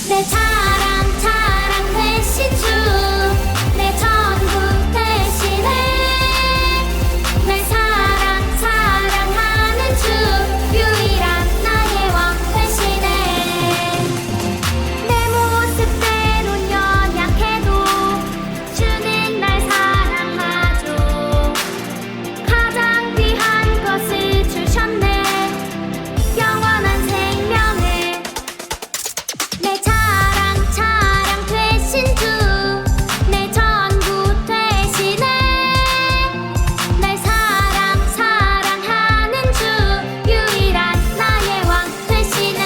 내 자랑 자랑 되신 주, 내 전부 되시네. 내 사랑 사랑하는 주, 유일한 나의 왕 되시네. 내 모습대로 연약해도 주는 날 사랑하죠. 가장 귀한 것을 주셨네, 영원한 생명을. 내 자랑 자랑 되신 주, 내 전부 되시네. 날 사랑 사랑하는 주, 유일한 나의 왕 되시네.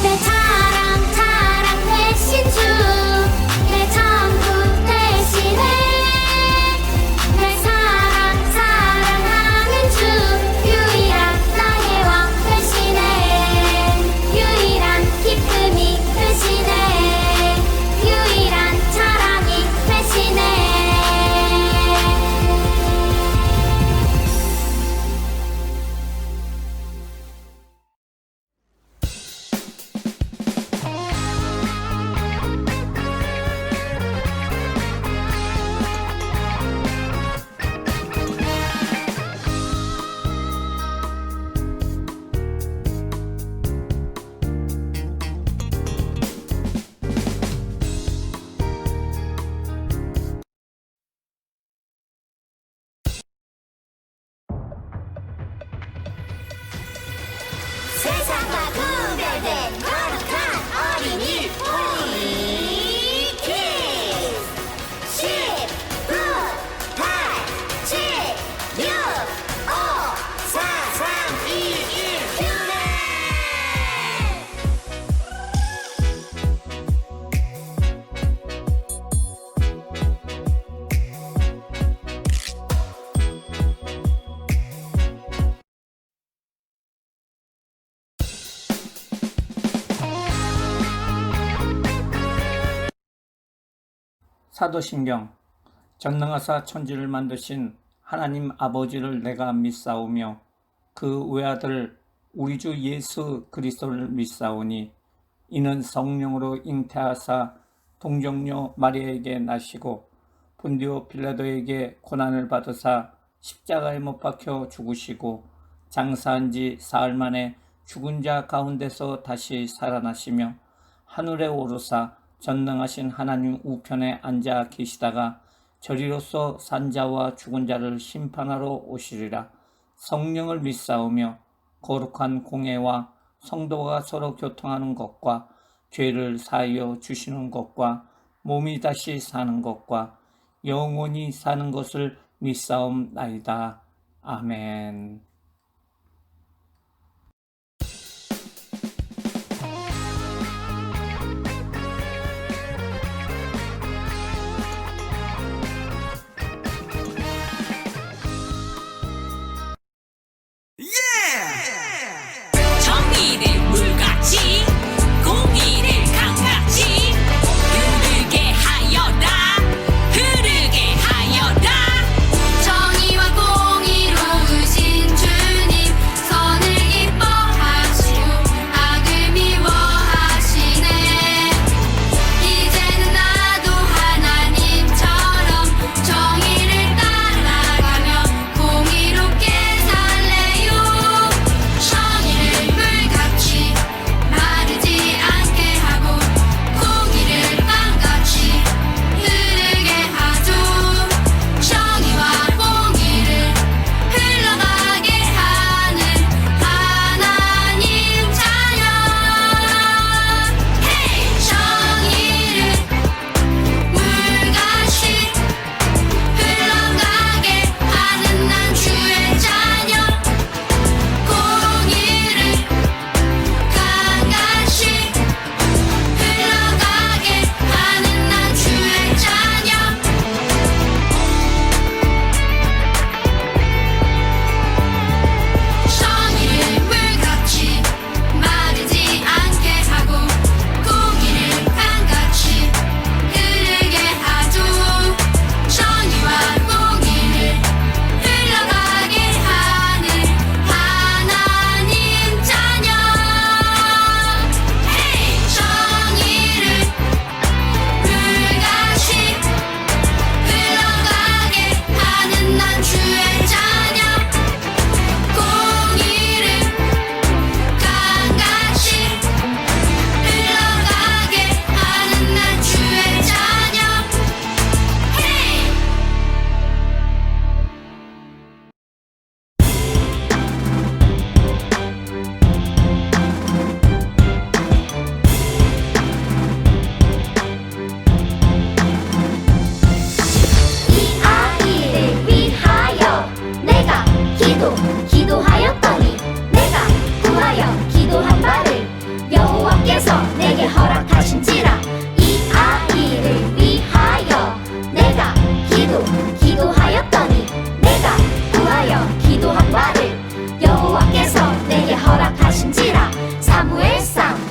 내 자랑 자랑 되신 주, 내 전부 되시네. 날 사랑 사랑하는 주, 유일한 나의 왕 되시네. 유일한 기쁨이 되시네. 유일한 자랑이 되시네. 세상과 구별된 거룩한 어린이 우리 키즈. 10, 9, 8, 7, 6, 5, 4, 3, 2, 1 큐레. 사도신경. 전능하사 천지를 만드신 하나님 아버지를 내가 믿사오며 그 외아들 우리 주 예수 그리스도를 믿사오니 이는 성령으로 잉태하사 동정녀 마리아에게 나시고 본디오 빌라도에게 고난을 받으사 십자가에 못 박혀 죽으시고 장사한 지 사흘 만에 죽은 자 가운데서 다시 살아나시며 하늘에 오르사 전능하신 하나님 우편에 앉아 계시다가 저리로서 산자와 죽은 자를 심판하러 오시리라. 성령을 믿사오며 거룩한 공회와 성도가 서로 교통하는 것과 죄를 사하여 주시는 것과 몸이 다시 사는 것과 영원히 사는 것을 믿사옵나이다. 아멘. 정의를 물같이 공의를 강같이 흐르게 하여라 흐르게 하여라. 정의와 공의로우신 주,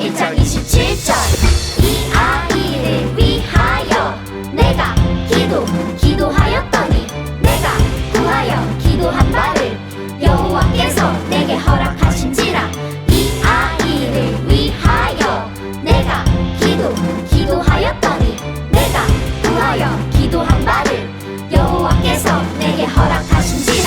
1장 27절 이 아이를 위하여 내가 기도하였더니 내가 구하여 기도한 바를 여호와께서 내게 허락하신지라 이 아이를 위하여 내가 기도하였더니 내가 구하여 기도한 바를 여호와께서 내게 허락하신지라.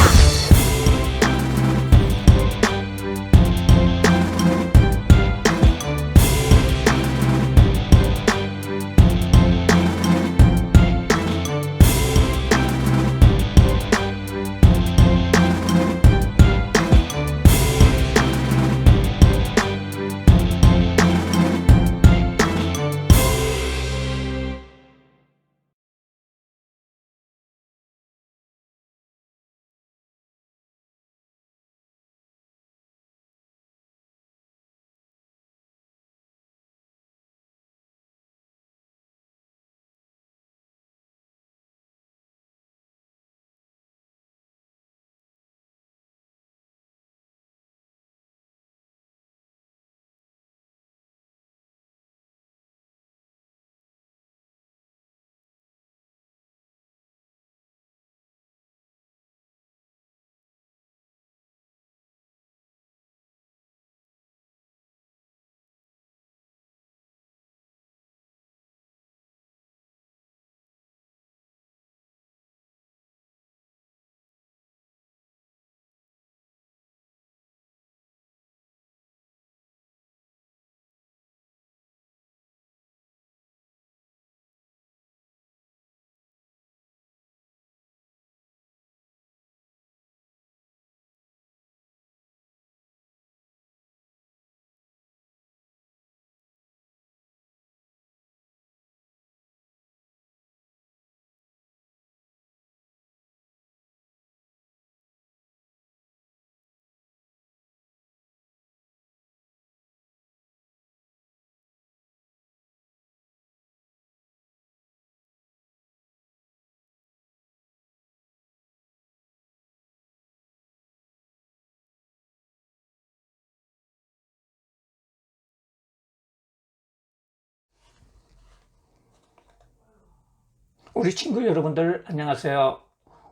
우리 친구 여러분들 안녕하세요.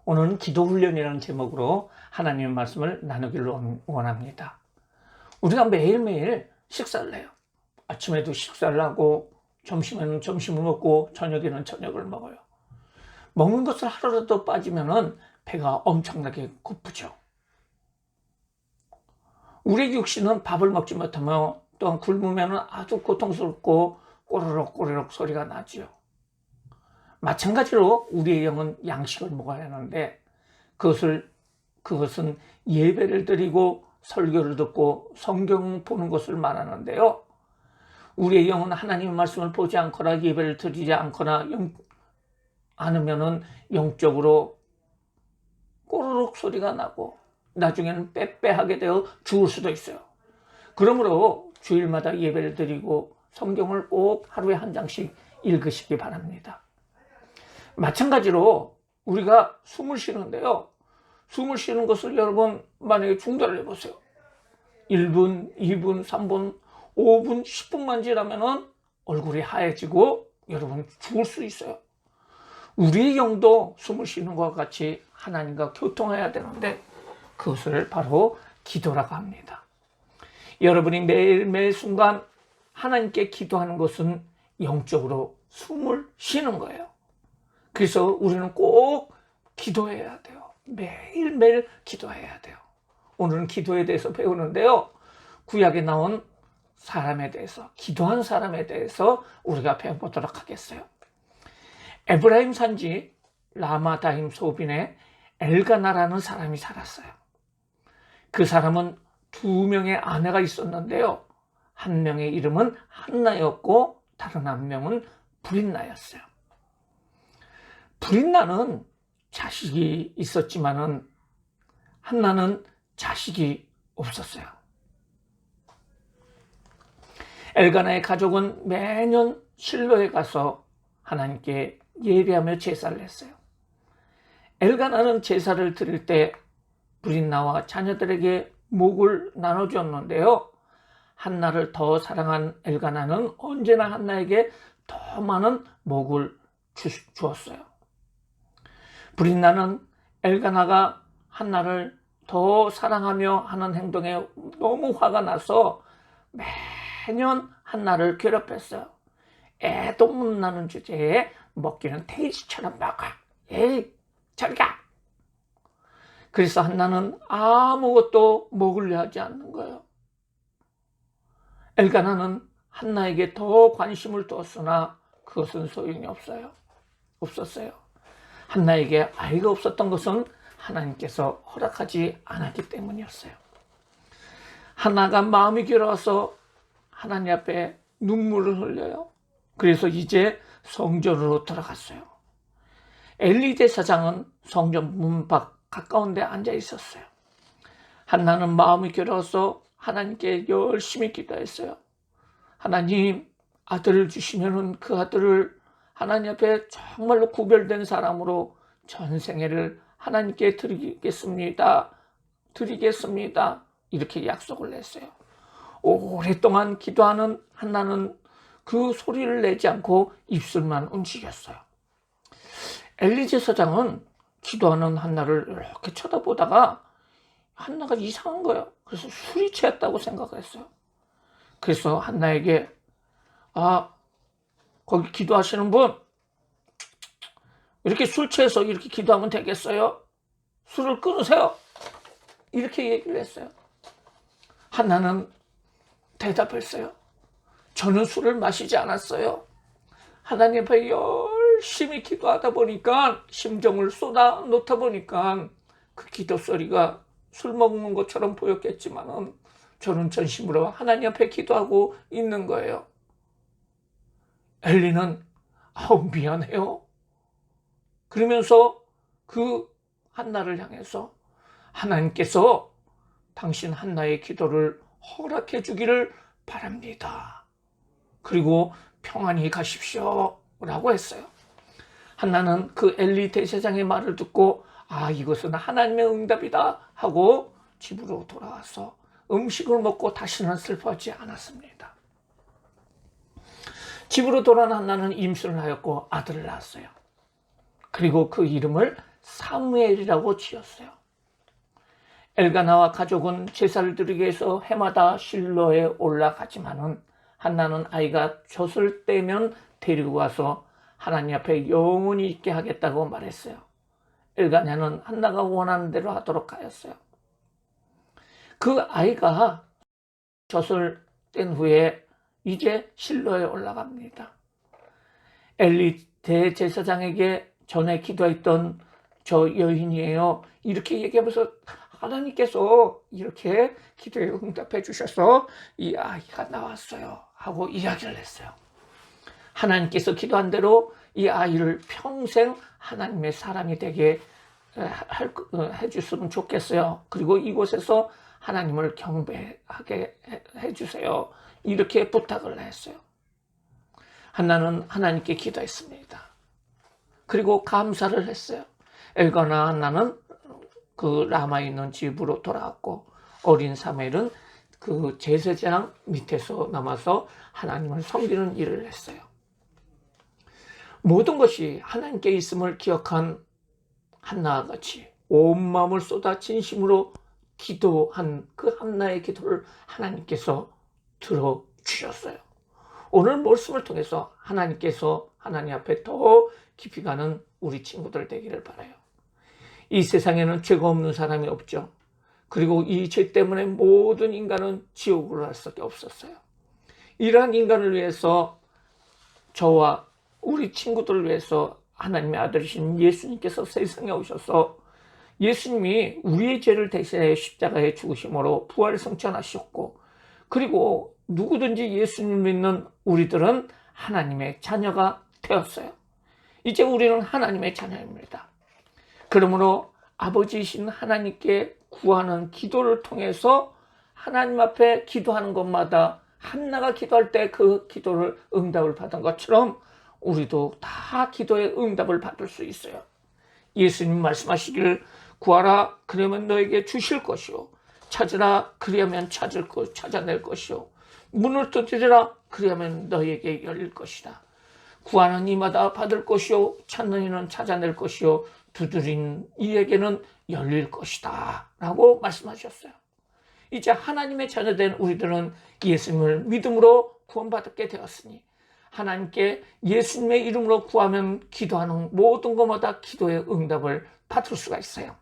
오늘은 기도훈련이라는 제목으로 하나님의 말씀을 나누기를 원합니다. 우리가 매일매일 식사를 해요. 아침에도 식사를 하고 점심에는 점심을 먹고 저녁에는 저녁을 먹어요. 먹는 것을 하루라도 빠지면 배가 엄청나게 고프죠. 우리 육신은 밥을 먹지 못하며 또한 굶으면 아주 고통스럽고 꼬르륵 소리가 나지요. 마찬가지로 우리의 영은 양식을 먹어야 하는데 그것은 예배를 드리고 설교를 듣고 성경 보는 것을 말하는데요. 우리의 영은 하나님의 말씀을 보지 않거나 예배를 드리지 않으면 영적으로 꼬르륵 소리가 나고 나중에는 빼빼하게 되어 죽을 수도 있어요. 그러므로 주일마다 예배를 드리고 성경을 꼭 하루에 한 장씩 읽으시기 바랍니다. 마찬가지로 우리가 숨을 쉬는데요. 숨을 쉬는 것을 여러분 만약에 중단을 해보세요. 1분, 2분, 3분, 5분, 10분만 지나면 얼굴이 하얘지고 여러분 죽을 수 있어요. 우리의 영도 숨을 쉬는 것과 같이 하나님과 교통해야 되는데 그것을 바로 기도라고 합니다. 여러분이 매일 순간 하나님께 기도하는 것은 영적으로 숨을 쉬는 거예요. 그래서 우리는 꼭 기도해야 돼요. 매일매일 기도해야 돼요. 오늘은 기도에 대해서 배우는데요. 구약에 나온 사람에 대해서, 기도한 사람에 대해서 우리가 배워보도록 하겠어요. 에브라임 산지 라마다임 소빈에 엘가나라는 사람이 살았어요. 그 사람은 2명의 아내가 있었는데요. 한 명의 이름은 한나였고 다른 한 명은 브릿나였어요. 브릿나는 자식이 있었지만은 한나는 자식이 없었어요. 엘가나의 가족은 매년 실로에 가서 하나님께 예배하며 제사를 했어요. 엘가나는 제사를 드릴 때 브릿나와 자녀들에게 목을 나눠주었는데요. 한나를 더 사랑한 엘가나는 언제나 한나에게 더 많은 복을 주었어요. 브린나는 엘가나가 한나를 더 사랑하며 하는 행동에 너무 화가 나서 매년 한나를 괴롭혔어요. 애도 못 나는 주제에 먹기는 돼지처럼 먹어. 에이, 저리 가. 그래서 한나는 아무것도 먹으려 하지 않는 거예요. 엘가나는 한나에게 더 관심을 두었으나 그것은 소용이 없었어요. 한나에게 아이가 없었던 것은 하나님께서 허락하지 않았기 때문이었어요. 한나가 마음이 괴로워서 하나님 앞에 눈물을 흘려요. 그래서 이제 성전으로 들어갔어요. 엘리 제사장은 성전 문 밖 가까운 데 앉아 있었어요. 한나는 마음이 괴로워서 하나님께 열심히 기도했어요. 하나님, 아들을 주시면은 그 아들을 하나님 앞에 정말로 구별된 사람으로 전생애를 하나님께 드리겠습니다. 이렇게 약속을 했어요. 오랫동안 기도하는 한나는 그 소리를 내지 않고 입술만 움직였어요. 엘리 제사장은 기도하는 한나를 이렇게 쳐다보다가 한나가 이상한 거예요. 그래서 술이 취했다고 생각했어요. 그래서 한나에게 거기 기도하시는 분, 이렇게 술 취해서 이렇게 기도하면 되겠어요? 술을 끊으세요. 이렇게 얘기를 했어요. 한나는 대답했어요. 저는 술을 마시지 않았어요. 하나님 앞에 열심히 기도하다 보니까, 심정을 쏟아 놓다 보니까 그 기도 소리가 술 먹는 것처럼 보였겠지만 저는 전심으로 하나님 앞에 기도하고 있는 거예요. 엘리는 미안해요. 그러면서 그 한나를 향해서 하나님께서 당신 한나의 기도를 허락해 주기를 바랍니다. 그리고 평안히 가십시오 라고 했어요. 한나는 그 엘리 대제사장의 말을 듣고 이것은 하나님의 응답이다 하고 집으로 돌아와서 음식을 먹고 다시는 슬퍼하지 않았습니다. 집으로 돌아온 한나는 임신을 하였고 아들을 낳았어요. 그리고 그 이름을 사무엘이라고 지었어요. 엘가나와 가족은 제사를 드리기 위해서 해마다 실로에 올라가지만은 한나는 아이가 젖을 떼면 데리고 와서 하나님 앞에 영원히 있게 하겠다고 말했어요. 엘가나는 한나가 원하는 대로 하도록 하였어요. 그 아이가 젖을 뗀 후에 이제 실로에 올라갑니다. 엘리 대제사장에게 전에 기도했던 저 여인이에요. 이렇게 얘기하면서 하나님께서 이렇게 기도에 응답해 주셔서 이 아이가 나왔어요 하고 이야기를 했어요. 하나님께서 기도한 대로 이 아이를 평생 하나님의 사람이 되게 해주셨으면 좋겠어요. 그리고 이곳에서 하나님을 경배하게 해주세요. 이렇게 부탁을 했어요. 한나는 하나님께 기도했습니다. 그리고 감사를 했어요. 엘가나 한나는 그 라마에 있는 집으로 돌아왔고 어린 사무엘은 그 제사장 밑에서 남아서 하나님을 섬기는 일을 했어요. 모든 것이 하나님께 있음을 기억한 한나와 같이 온 마음을 쏟아 진심으로 기도한 그 한나의 기도를 하나님께서 들어주셨어요. 오늘 말씀을 통해서 하나님께서 하나님 앞에 더 깊이 가는 우리 친구들 되기를 바라요. 이 세상에는 죄가 없는 사람이 없죠. 그리고 이 죄 때문에 모든 인간은 지옥으로 갈 수밖에 없었어요. 이러한 인간을 위해서 저와 우리 친구들을 위해서 하나님의 아들이신 예수님께서 세상에 오셔서 예수님이 우리의 죄를 대신해 십자가에 죽으심으로 부활을 성천하셨고 그리고 누구든지 예수님을 믿는 우리들은 하나님의 자녀가 되었어요. 이제 우리는 하나님의 자녀입니다. 그러므로 아버지이신 하나님께 구하는 기도를 통해서 하나님 앞에 기도하는 것마다 한나가 기도할 때 그 기도를 응답을 받은 것처럼 우리도 다 기도의 응답을 받을 수 있어요. 예수님 말씀하시기를 구하라 그러면 너에게 주실 것이요 찾으라 그리하면 찾아낼 것이요 문을 두드리라. 그리하면 너희에게 열릴 것이다. 구하는 이마다 받을 것이요 찾는 이는 찾아낼 것이요 두드린 이에게는 열릴 것이다 라고 말씀하셨어요. 이제 하나님의 자녀된 우리들은 예수님을 믿음으로 구원받게 되었으니 하나님께 예수님의 이름으로 구하면 기도하는 모든 것마다 기도의 응답을 받을 수가 있어요.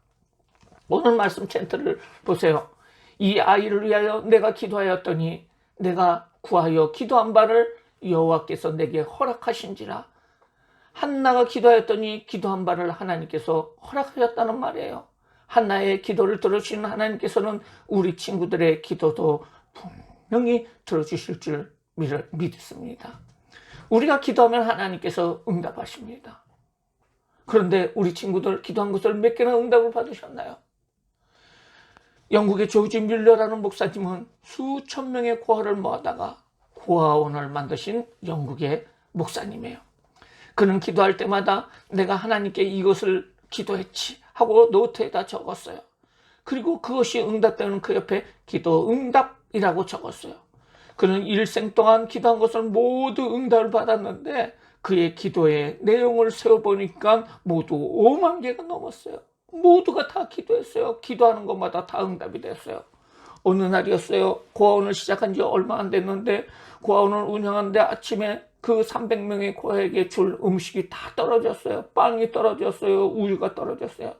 오늘 말씀 젠틀을 보세요. 이 아이를 위하여 내가 기도하였더니 내가 구하여 기도한 바를 여호와께서 내게 허락하신지라. 한나가 기도하였더니 기도한 바를 하나님께서 허락하셨다는 말이에요. 한나의 기도를 들어주시는 하나님께서는 우리 친구들의 기도도 분명히 들어주실 줄 믿습니다. 우리가 기도하면 하나님께서 응답하십니다. 그런데 우리 친구들 기도한 것을 몇 개나 응답을 받으셨나요? 영국의 조지 뮬러라는 목사님은 수천 명의 고아를 모아다가 고아원을 만드신 영국의 목사님이에요. 그는 기도할 때마다 내가 하나님께 이것을 기도했지 하고 노트에다 적었어요. 그리고 그것이 응답되는 그 옆에 기도 응답이라고 적었어요. 그는 일생 동안 기도한 것을 모두 응답을 받았는데 그의 기도의 내용을 세어보니까 모두 5만 개가 넘었어요. 모두가 다 기도했어요. 기도하는 것마다 다 응답이 됐어요. 어느 날이었어요. 고아원을 시작한 지 얼마 안 됐는데 고아원을 운영하는데 아침에 그 300명의 고아에게 줄 음식이 다 떨어졌어요. 빵이 떨어졌어요. 우유가 떨어졌어요.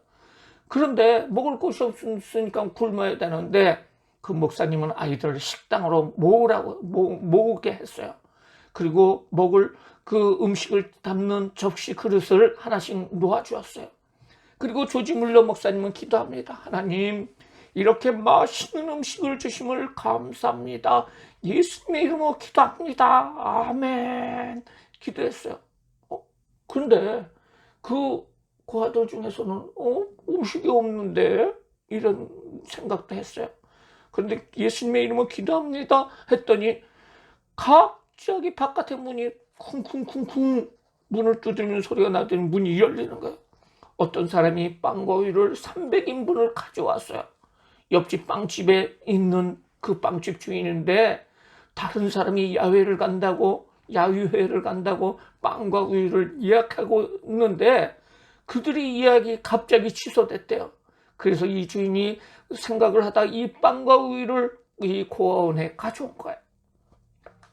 그런데 먹을 곳이 없으니까 굶어야 되는데 그 목사님은 아이들을 식당으로 모으게 했어요. 그리고 먹을 그 음식을 담는 접시 그릇을 하나씩 놓아주었어요. 그리고 조지 물러 목사님은 기도합니다. 하나님, 이렇게 맛있는 음식을 주심을 감사합니다. 예수님의 이름으로 기도합니다. 아멘. 기도했어요. 그런데 그 고아들 중에서는 음식이 없는데 이런 생각도 했어요. 그런데 예수님의 이름으로 기도합니다 했더니 갑자기 바깥에 문이 쿵쿵쿵쿵 문을 두드리는 소리가 나더니 문이 열리는 거예요. 어떤 사람이 빵과 우유를 300인분을 가져왔어요. 옆집 빵집에 있는 그 빵집 주인인데 다른 사람이 야유회를 간다고 빵과 우유를 예약하고 있는데 그들이 예약이 갑자기 취소됐대요. 그래서 이 주인이 생각을 하다 이 빵과 우유를 이 고아원에 가져온 거예요.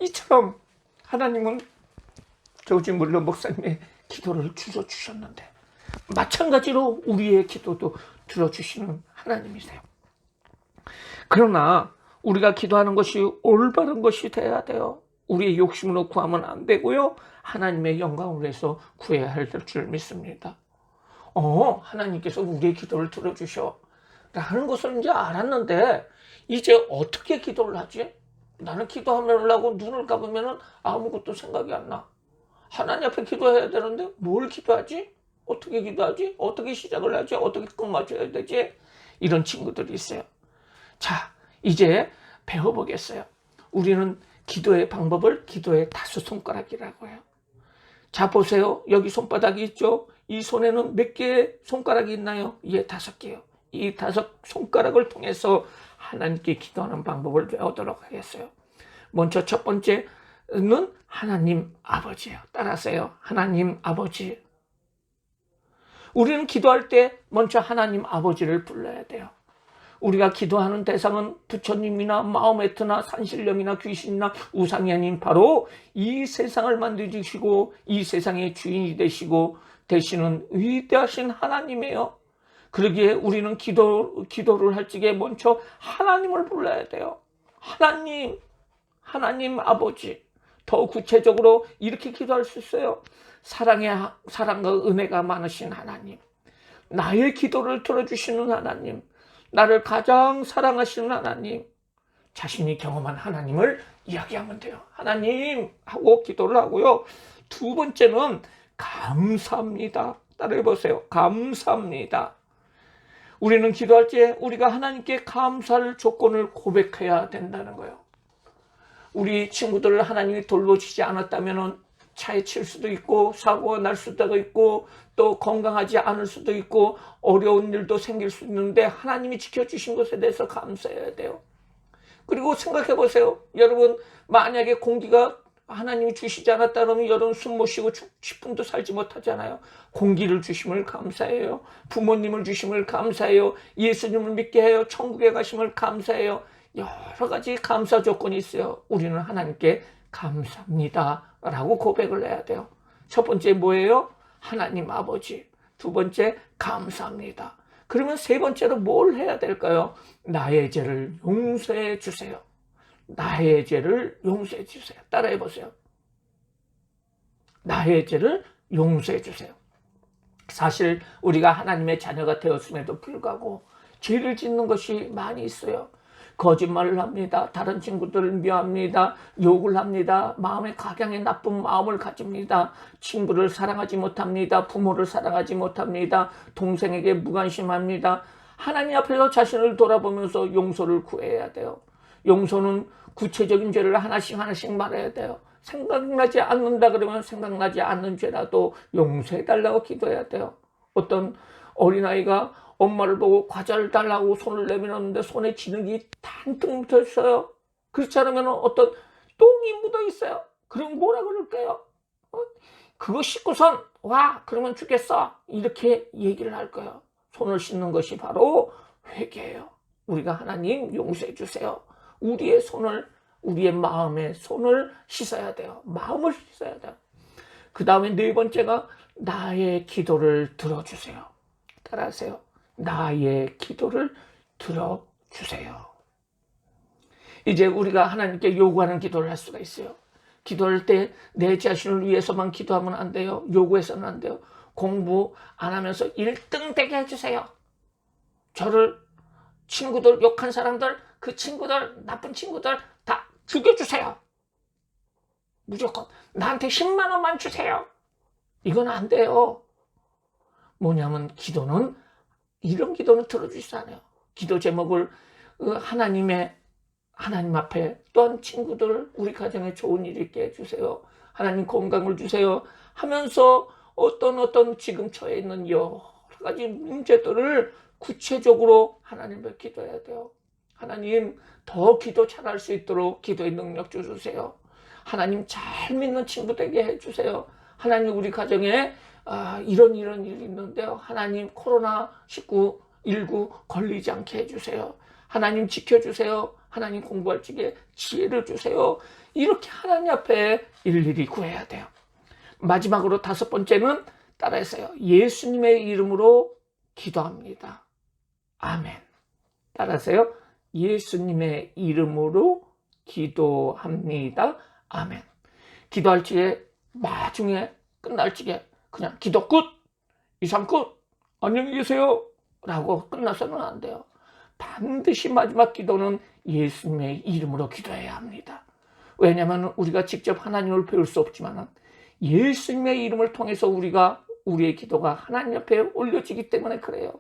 이처럼 하나님은 조지 물러 목사님의 기도를 주셨는데 마찬가지로 우리의 기도도 들어주시는 하나님이세요. 그러나 우리가 기도하는 것이 올바른 것이 돼야 돼요. 우리의 욕심으로 구하면 안 되고요. 하나님의 영광을 위해서 구해야 할 줄 믿습니다. 하나님께서 우리의 기도를 들어주셔 라는 것을 이제 알았는데 이제 어떻게 기도를 하지? 나는 기도하려고 눈을 감으면 아무것도 생각이 안 나. 하나님 앞에 기도해야 되는데 뭘 기도하지? 어떻게 기도하지? 어떻게 시작을 하지? 어떻게 끝마쳐야 되지? 이런 친구들이 있어요. 자, 이제 배워보겠어요. 우리는 기도의 방법을 기도의 5손가락이라고 해요. 자, 보세요. 여기 손바닥이 있죠? 이 손에는 몇 개의 손가락이 있나요? 예, 5개요. 이 5손가락을 통해서 하나님께 기도하는 방법을 배우도록 하겠어요. 먼저 첫 번째는 하나님 아버지예요. 따라하세요. 하나님 아버지. 우리는 기도할 때 먼저 하나님 아버지를 불러야 돼요. 우리가 기도하는 대상은 부처님이나 마호메트나 산신령이나 귀신이나 우상이 아닌 바로 이 세상을 만드시고 이 세상의 주인이 되시는 위대하신 하나님이에요. 그러기에 우리는 기도를 할 적에 먼저 하나님을 불러야 돼요. 하나님 아버지. 더 구체적으로 이렇게 기도할 수 있어요. 사랑과 은혜가 많으신 하나님, 나의 기도를 들어주시는 하나님, 나를 가장 사랑하시는 하나님, 자신이 경험한 하나님을 이야기하면 돼요. 하나님 하고 기도를 하고요. 두 번째는 감사합니다. 따라해보세요. 감사합니다. 우리는 기도할 때 우리가 하나님께 감사할 조건을 고백해야 된다는 거예요. 우리 친구들을 하나님이 돌보시지 않았다면 차에 칠 수도 있고 사고가 날 수도 있고 또 건강하지 않을 수도 있고 어려운 일도 생길 수 있는데 하나님이 지켜주신 것에 대해서 감사해야 돼요. 그리고 생각해 보세요. 여러분, 만약에 공기가 하나님이 주시지 않았다 그러면 여러분 숨 못 쉬고 10분도 살지 못하잖아요. 공기를 주심을 감사해요. 부모님을 주심을 감사해요. 예수님을 믿게 해요. 천국에 가심을 감사해요. 여러 가지 감사 조건이 있어요. 우리는 하나님께 감사합니다 라고 고백을 해야 돼요. 첫 번째 뭐예요? 하나님 아버지. 두 번째 감사합니다. 그러면 세 번째로 뭘 해야 될까요? 나의 죄를 용서해 주세요. 나의 죄를 용서해 주세요. 따라해 보세요. 나의 죄를 용서해 주세요. 사실 우리가 하나님의 자녀가 되었음에도 불구하고 죄를 짓는 것이 많이 있어요. 거짓말을 합니다. 다른 친구들을 미워합니다. 욕을 합니다. 마음에 각양의 나쁜 마음을 가집니다. 친구를 사랑하지 못합니다. 부모를 사랑하지 못합니다. 동생에게 무관심합니다. 하나님 앞에서 자신을 돌아보면서 용서를 구해야 돼요. 용서는 구체적인 죄를 하나씩 말해야 돼요. 생각나지 않는다 그러면 생각나지 않는 죄라도 용서해달라고 기도해야 돼요. 어떤 어린아이가 엄마를 보고 과자를 달라고 손을 내밀었는데 손에 진흙이 잔뜩 묻어 있어요. 그렇지 않으면 어떤 똥이 묻어 있어요. 그럼 뭐라 그럴까요? 그거 씻고선 와 그러면 죽겠어 이렇게 얘기를 할 거예요. 손을 씻는 것이 바로 회개예요. 우리가 하나님 용서해 주세요. 우리의 손을, 우리의 마음의 손을 씻어야 돼요. 마음을 씻어야 돼요. 그 다음에 네 번째가 나의 기도를 들어주세요. 따라하세요. 나의 기도를 들어주세요. 이제 우리가 하나님께 요구하는 기도를 할 수가 있어요. 기도할 때 내 자신을 위해서만 기도하면 안 돼요. 요구해서는 안 돼요. 공부 안 하면서 1등 되게 해주세요. 저를 친구들 욕한 사람들, 그 친구들, 나쁜 친구들 다 죽여주세요. 무조건 나한테 10만 원만 주세요. 이건 안 돼요. 뭐냐면 기도는 이런 기도는 들어주시지 않아요. 기도 제목을 하나님 앞에 또한 친구들 우리 가정에 좋은 일이 있게 해주세요. 하나님 건강을 주세요 하면서 어떤 지금 처해 있는 여러 가지 문제들을 구체적으로 하나님께 기도해야 돼요. 하나님 더 기도 잘할 수 있도록 기도의 능력 주세요. 하나님 잘 믿는 친구 되게 해주세요. 하나님 우리 가정에 이런 일이 있는데요. 하나님 코로나19 걸리지 않게 해주세요. 하나님 지켜주세요. 하나님 공부할 적에 지혜를 주세요. 이렇게 하나님 앞에 일일이 구해야 돼요. 마지막으로 다섯 번째는 따라해서요. 예수님의 이름으로 기도합니다. 아멘. 따라하세요. 예수님의 이름으로 기도합니다. 아멘. 기도할 적에 나중에 끝날 적에 그냥 기도 끝, 이상 끝, 안녕히 계세요 라고 끝나서는 안 돼요. 반드시 마지막 기도는 예수님의 이름으로 기도해야 합니다. 왜냐하면 우리가 직접 하나님을 배울 수 없지만 예수님의 이름을 통해서 우리의 기도가 하나님 앞에 올려지기 때문에 그래요.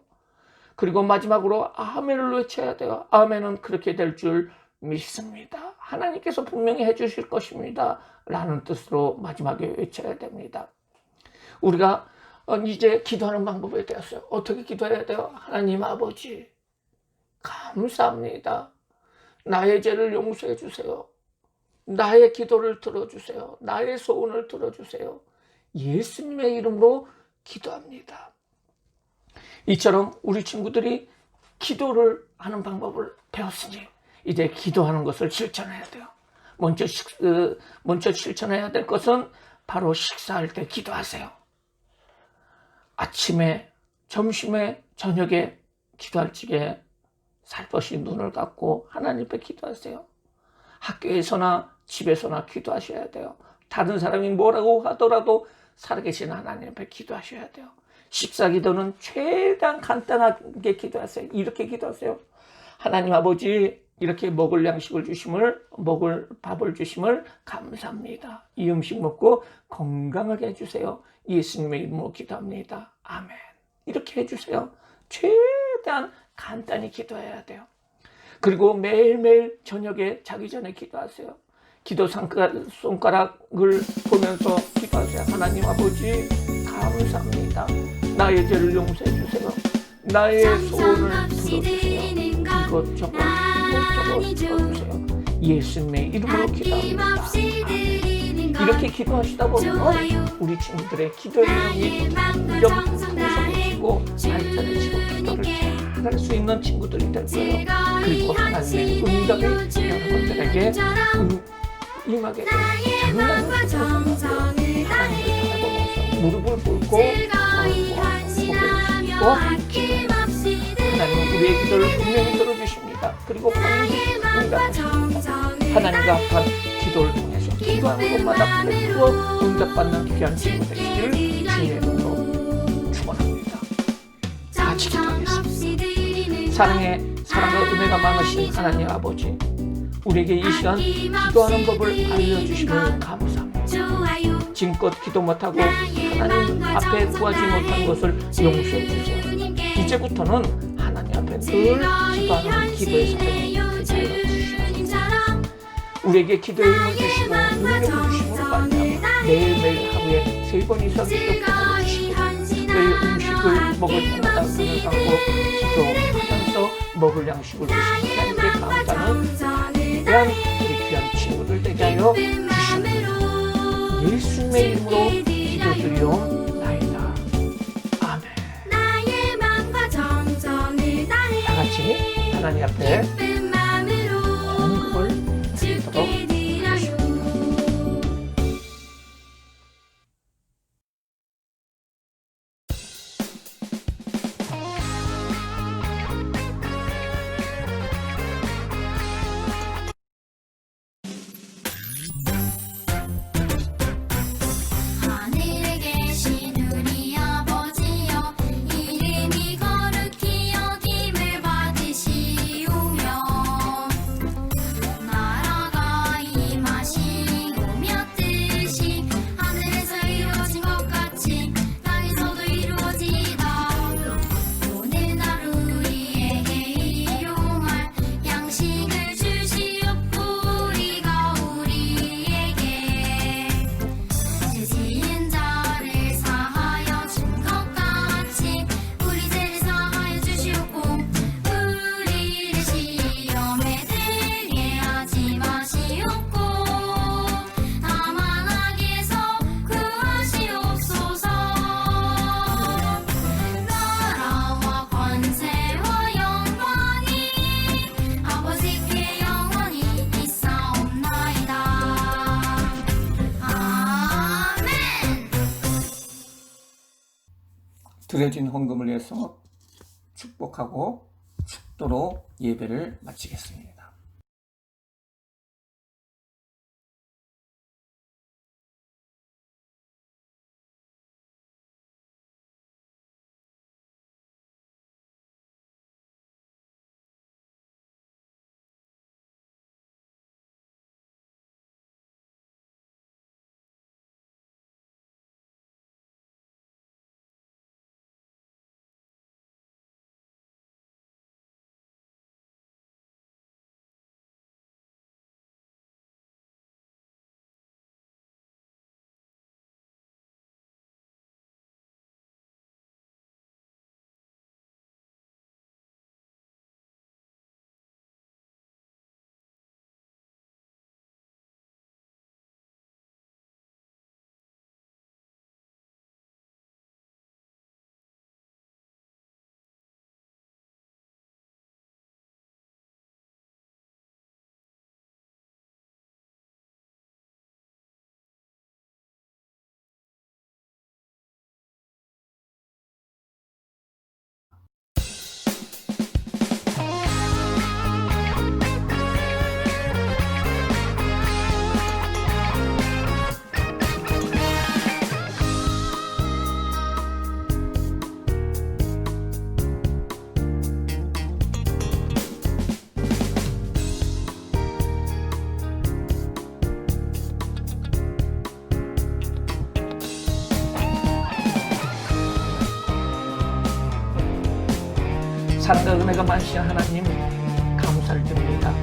그리고 마지막으로 아멘을 외쳐야 돼요. 아멘은 그렇게 될 줄 믿습니다. 하나님께서 분명히 해주실 것입니다 라는 뜻으로 마지막에 외쳐야 됩니다. 우리가 이제 기도하는 방법에 대해서 어떻게 기도해야 돼요? 하나님 아버지 감사합니다. 나의 죄를 용서해 주세요. 나의 기도를 들어주세요. 나의 소원을 들어주세요. 예수님의 이름으로 기도합니다. 이처럼 우리 친구들이 기도를 하는 방법을 배웠으니 이제 기도하는 것을 실천해야 돼요. 먼저 실천해야 될 것은 바로 식사할 때 기도하세요. 아침에, 점심에, 저녁에 기도할 적에 살포시 눈을 감고 하나님 앞에 기도하세요. 학교에서나 집에서나 기도하셔야 돼요. 다른 사람이 뭐라고 하더라도 살아계신 하나님 앞에 기도하셔야 돼요. 식사 기도는 최대한 간단하게 기도하세요. 이렇게 기도하세요. 하나님 아버지 이렇게 먹을 양식을 주심을, 먹을 밥을 주심을 감사합니다. 이 음식 먹고 건강하게 해주세요. 예수님의 이름으로 기도합니다. 아멘. 이렇게 해주세요. 최대한 간단히 기도해야 돼요. 그리고 매일매일 저녁에 자기 전에 기도하세요. 기도 손가락을 보면서 기도하세요. 하나님 아버지 감사합니다. 나의 죄를 용서해 주세요. 나의 소원을 들어주세요. 이것저것 들어주세요. 예수님의 이름으로 기도합니다. 아멘. 이렇게 기도하시다 보면 우리 친구들의 기도의 영이 점점 풍성해지고 발전해지고 기도를 잘할 수 있는 친구들이 될 거예요. 그리고 하나님의 응답이 여러분들에게 임하게 돼요. 장난을 쳐서 하나님을 바라보면서 무릎을 꿇고 고백하시고 하나님은 우리의 기도를 분명히 들어주십니다. 그리고 반드시 응답하십니다. 하나님과 합한 기도를 통해서 기도하는 곳마다 100% 응답받는 귀한 친구 되시기를 주님의 이름으로 축원합니다. 같이 기도하겠습니다. 사랑과 은혜가 많으신 하나님 아버지, 우리에게 이 시간 기도하는 법을 알려주시면 감사합니다. 지금껏 기도 못하고 하나님 앞에 구하지 못한 것을 용서해 주세요. 이제부터는 하나님 앞에 늘 기도하는 기도의 사람이 되게 주시옵소서. 우리에게 기도의 힘을 주시고 능력을 주심으로 말미암아 매일매일 하루에 3번 이상 기도하게 주시고 매일 음식을 먹을 때마다 눈을 감고 기도하면서 먹을 양식을 주시는 하나님께 감사는 귀한 우리 귀한 친구들 되게 하여 주시옵소서. 예수님의 이름으로 기도드리옵나이다. 아멘. 다 같이 하나님 앞에 헌금을 드리도록 하겠습니다. 하늘에 계신 우리 아버지여, 이름이 거룩히 여김을 받으시오며 나라가 임하시오며 뜻이 하늘에서 이루어진 것 같이 땅에서도 이루어지이다. 오늘 하루 우리에게 일용할 양식을 주시옵고 우리가 우리에게 죄 지은 자를 사하여 준 것 같이 우리 죄를 사하여 주시옵고 우리를 시험에 들게 하지 마시옵고 다만 악에서 구하시옵소서. 나라와 권세와 영광이 아버지께 영원히 있사옵나이다. 아멘. 드려진 헌금을 위해서 축복하고 축도로 예배를 마치겠습니다. 사랑과 은혜가 많으신 하나님 감사를 드립니다.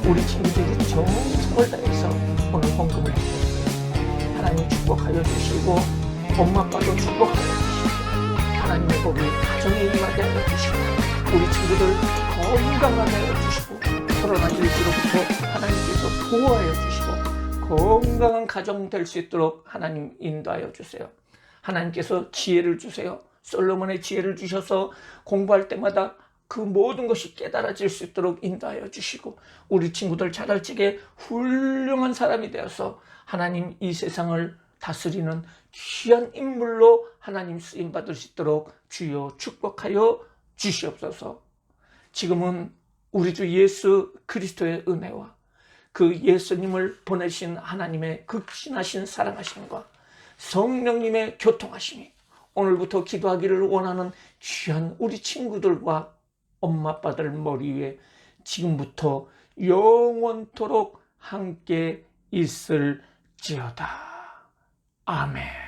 우리 친구들이 정성을 다해서 오늘 헌금을 드렸어요. 하나님 축복하여 주시고 엄마 아빠도 축복하여 주시고 하나님의 복이 가정에 임하게 하여 주시고 우리 친구들 건강하게 하여 주시고 코로나 19로부터 하나님께서 보호하여 주시고 건강한 가정 될 수 있도록 하나님 인도하여 주세요. 하나님께서 지혜를 주세요. 솔로몬의 지혜를 주셔서 공부할 때마다 그 모든 것이 깨달아질 수 있도록 인도하여 주시고 우리 친구들 자랄 적에 훌륭한 사람이 되어서 하나님 이 세상을 다스리는 귀한 인물로 하나님 쓰임 받을 수 있도록 주여 축복하여 주시옵소서. 지금은 우리 주 예수 그리스도의 은혜와 그 예수님을 보내신 하나님의 극진하신 사랑하심과 성령님의 교통하심이 오늘부터 기도하기를 원하는 귀한 우리 친구들과 엄마 아빠들 머리 위에 지금부터 영원토록 함께 있을지어다. 아멘.